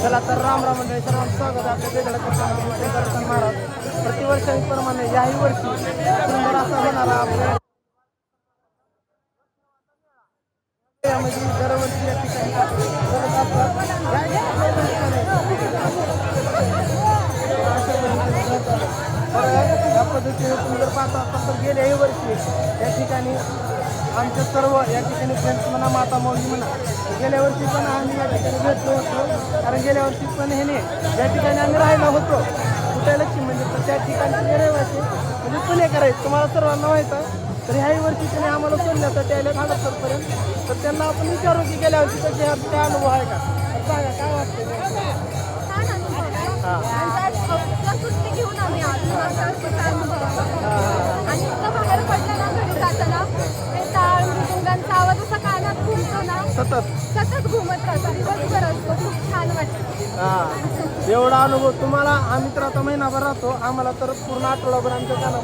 चला तर राम राम मंडळी, सर्वांचं स्वागत आहे आपल्या बेगडा दर्शन महाराज. प्रतिवर्षांप्रमाणे याही वर्षी सुंदर असा होणारा आपल्या यामध्ये दरवर्षी या ठिकाणी करत असतात. या पद्धतीने तुम्ही जर पाहता असाल तर गेल्याही वर्षी या ठिकाणी आमच्या सर्व या ठिकाणी फ्रेंड्स म्हणा, माता मौली म्हणा, गेल्या वर्षी पण आम्ही या ठिकाणी भेटलो होतो. कारण गेल्या वर्षी पण ह्याने या ठिकाणी आम्ही राहिलो होतो कुठे लक्ष्मी म्हणजे तर त्या ठिकाणचे रहिवासी म्हणजे पुणेकर आहेत, तुम्हाला सर्वांना माहीत आहे. तर ह्याही वर्षी त्याने आम्हाला सोडण्यासाठी आले खाडसरपर्यंत. तर त्यांना आपण विचारू की गेल्या वर्षी त्याचे काय अनुभव आहे का, सांगा काय वाटतं. आणि इतकं बाहेर पडलं ना घरी जाताना ते टाळ मृदुंगांचा आवाज असा कानात घुमतो ना, सतत घुमत राहतो, दिवसभर असतो. खूप छान वाटतं. एवढा अनुभव तुम्हाला. आम्ही तर आता महिनाभर राहतो, आम्हाला तर पूर्ण आठवडाभर आमच्या कानात.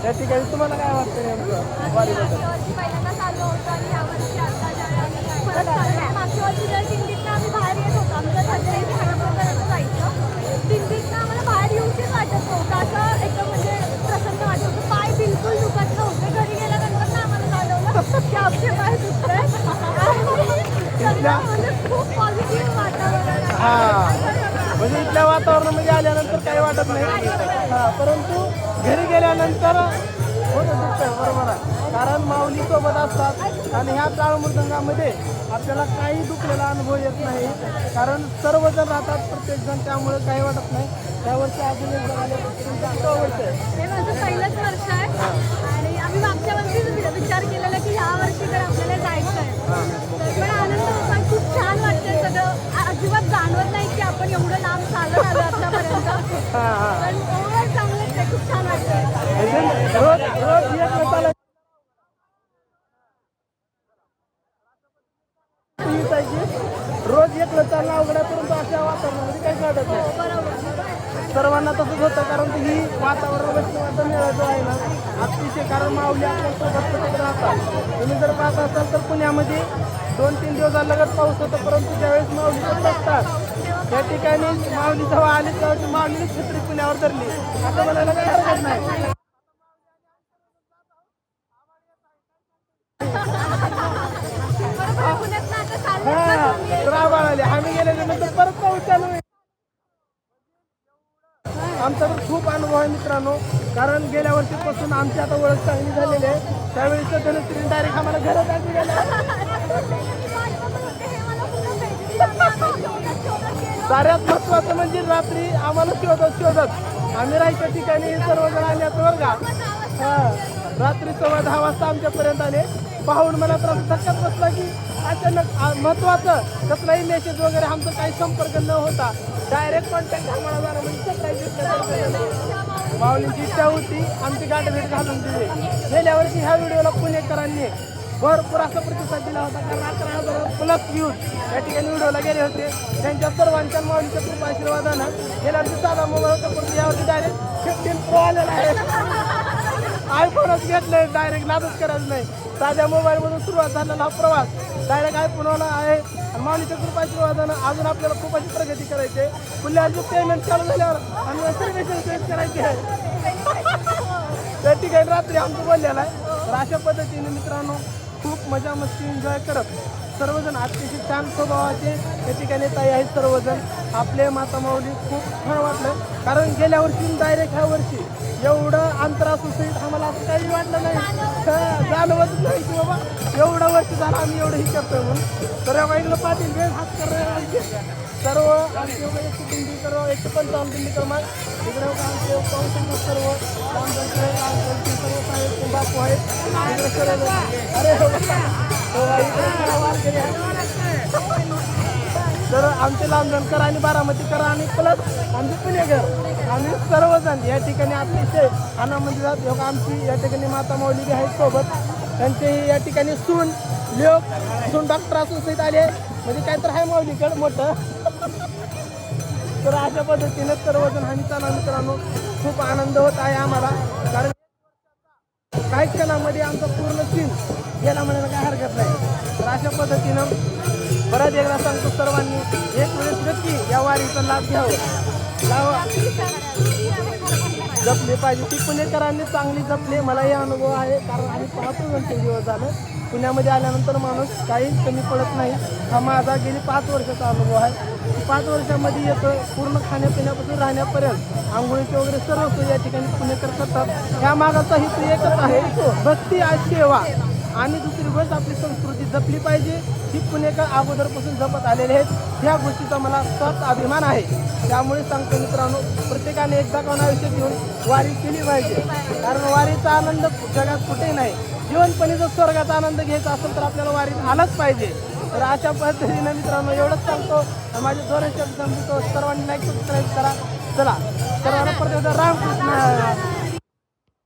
त्या ठिकाणी तुम्हाला काय वाटतं नेमकं वारीबद्दल? पहिल्यांदा चाललो होतो आणि यावर्षी आता परत चाललो. मागच्या वर्षी जर दिंडीतनं आम्ही बाहेर येत होतो, आमच्या घरच्या इथे हडपपर्यंत जायचं. दिंडीतनं आम्हाला बाहेर येऊशीच वाटत नव्हतं, असं एकदम म्हणजे प्रसन्न वाटत होतं. पाय बिलकुल दुखत नव्हते. घरी गेल्यानंतर ना आम्हाला जाणवलं की आमचे पाय दुखतंय. म्हणजे खूप पॉझिटिव्ह वातावरण आहे. म्हणजे इथल्या वातावरणामध्ये आल्यानंतर काही वाटत नाही, परंतु घरी गेल्यानंतर होतं दुखतंय. बरोबर आहे, कारण माऊली सोबत असतात आणि ह्या टाळ मृदंगामध्ये आपल्याला काही दुखलेला अनुभव येत नाही, कारण सर्वजण राहतात प्रत्येकजण, त्यामुळे काही वाटत नाही. त्यावर्षी अजून एक जण आले. हे माझं पहिलंच वर्ष आहे आणि आम्ही मागच्या वर्षी विचार केलेला की ह्या वर्षी तर आपल्याला जायचं आहे. पण आनंद होता, खूप छान वाटतंय सगळं. अजिबात जाणवत नाही की आपण एवढं लांब चालत आलो आतापर्यंत. पण ओव्हरऑल चांगलंच आहे, खूप छान वाटतंय. रोज एकलं चालणं अवघड आहे, परंतु अशा वातावरणामध्ये काही वाटत नाही. सर्वांना तसंच होतं, कारण ही वातावरण वैष्णवाचा मेळा जो आहे ना अतिशय, कारण माऊली आपल्यासोबत राहतात. तुम्ही जर पाहत असाल तर पुण्यामध्ये 2-3 दिवस लगत पाऊस होतो, परंतु ज्यावेळेस माऊली असतात त्या ठिकाणी माऊली जेव्हा आली तेव्हा माऊलीने छत्री पुण्यावर धरली असं म्हणायला काही हरकत नाही. आले आम्ही गेल्यानंतर परत पाऊस चालू आहे. आमचा तर खूप अनुभव आहे मित्रांनो, कारण गेल्या वर्षीपासून आमची आता ओळख चांगली झालेली आहे. त्यावेळेस तर धनश्री डायरेक्ट आम्हाला घरात आणली गेल्या. सगळ्यात महत्वाचं म्हणजे रात्री आम्हाला शोधत आम्ही राहायच्या ठिकाणी सर्वजण आले होते बरं का. रात्री 10:15 वाजता आमच्यापर्यंत आले. पाहून मला तर धक्काच बसला की अचानक महत्वाचं कसलाही मेसेज वगैरे आमचा काही संपर्क न होता डायरेक्ट कॉन्टॅक्ट आम्हाला झाला. म्हणजे माऊलींची इच्छा होती आमची गाठभेट घालून दिली. गेल्या वर्षी ह्या व्हिडिओला पुणेकरांनी भरपूर असा प्रतिसाद दिला होता, कारण 11,000+ व्ह्यूज या ठिकाणी व्हिडिओला गेले होते. त्यांच्या सर्वांच्या माऊलीच्या खूप आशीर्वादानं गेल्या वर्षी साधा मोबाईल होता, पण यावर्षी डायरेक्ट 15 Pro आलेला आहे. आयफोनच घेतलंय, डायरेक्ट नादच करायचं नाही. साध्या मोबाईलमधून सुरुवात झालेला हा प्रवास डायरेक्ट आयफोनवाला आहे. आणि माऊलीच्या कृपा आशीर्वादानं अजून आपल्याला खूप अशी प्रगती करायची आहे. पुण्याची पेमेंट चालू झाल्यावर आणि सर्वेशन टेस्ट करायची आहे. त्या ठिकाणी रात्री आमचं बोललेलं आहे. तर अशा पद्धतीने मित्रांनो खूप मजा मस्ती एन्जॉय करत सर्वजण अतिशय छान स्वभावाचे त्या ठिकाणी ताई आहेत. सर्वजण आपले माता माऊली खूप छान वाटलं, कारण गेल्या वर्षी डायरेक्ट ह्या वर्षी एवढं अंतर असू सहित आम्हाला असं काही वाटलं नाही, जाणवतच नाही की बाबा एवढं वर्ष झालं आम्ही एवढं ही करतोय म्हणून. तर इकडं पाटील वेळ हात करणारे सर्व आमचे दिंडी सर्व 155 दिंडी क्रमांक इकडे आमचे पाऊस सर्व सर्व साहेब बापू आहेत इकडे सर्व. तर आमचे लांबणकर आणि बारामतीकर आणि प्लस आमचे पुणेकर आम्ही सर्वजण या ठिकाणी अतिशय आनंदी जात. आमची या ठिकाणी माता माऊली बी आहेत सोबत, त्यांचेही या ठिकाणी सून डॉक्टर असून सहित आले, म्हणजे काय तर आहे माऊलीकडं मोठं. तर अशा पद्धतीने सर्वजण आम्ही चला मित्रांनो खूप आनंद होत आहे आम्हाला, कारण काही क्षणामध्ये आमचा पूर्ण सीन गेला म्हणायला काय हरकत नाही. तर अशा पद्धतीनं परत एकदा सांगतो सर्वांनी एक वेळेस नक्की या वारीचा लाभ घ्यावा, जपले पाहिजे. ती पुणेकरांनी चांगली जपले, मलाही अनुभव आहे. कारण आम्ही पाहतो 2-3 दिवस झालं पुण्यामध्ये आल्यानंतर माणूस काही कमी पडत नाही. हा माझा गेली 5 वर्षाचा अनुभव आहे. 5 वर्षामध्ये येतं पूर्ण खाण्यापिण्यापासून राहण्यापर्यंत आंघोळीचे वगैरे सर्व सोयी या ठिकाणी पुणेकर करतात. ह्या मागाचा हेतू एकच आहे, भक्ती आणि सेवा. आणि दुसरी गोष्ट आपली संस्कृती जपली पाहिजे, ही पुणेकर अगोदरपासून जपत आलेले आहेत. ह्या गोष्टीचा मला स्वतः अभिमान आहे. त्यामुळे सांगतो मित्रांनो, प्रत्येकाने एकदा कोणा आयुष्यात घेऊन वारी केली पाहिजे. कारण वारीचा आनंद जगात कुठेही नाही. जीवनपणी जर स्वर्गाचा आनंद घ्यायचा असेल तर आपल्याला वारीत आलाच पाहिजे. तर अशा पद्धतीने मित्रांनो एवढंच सांगतो. माझे 2 शब्द सांगतो, सर्वांनी लाईक सबस्क्राईब करा. चला सर्वांना प्रत्येक रामकृष्ण.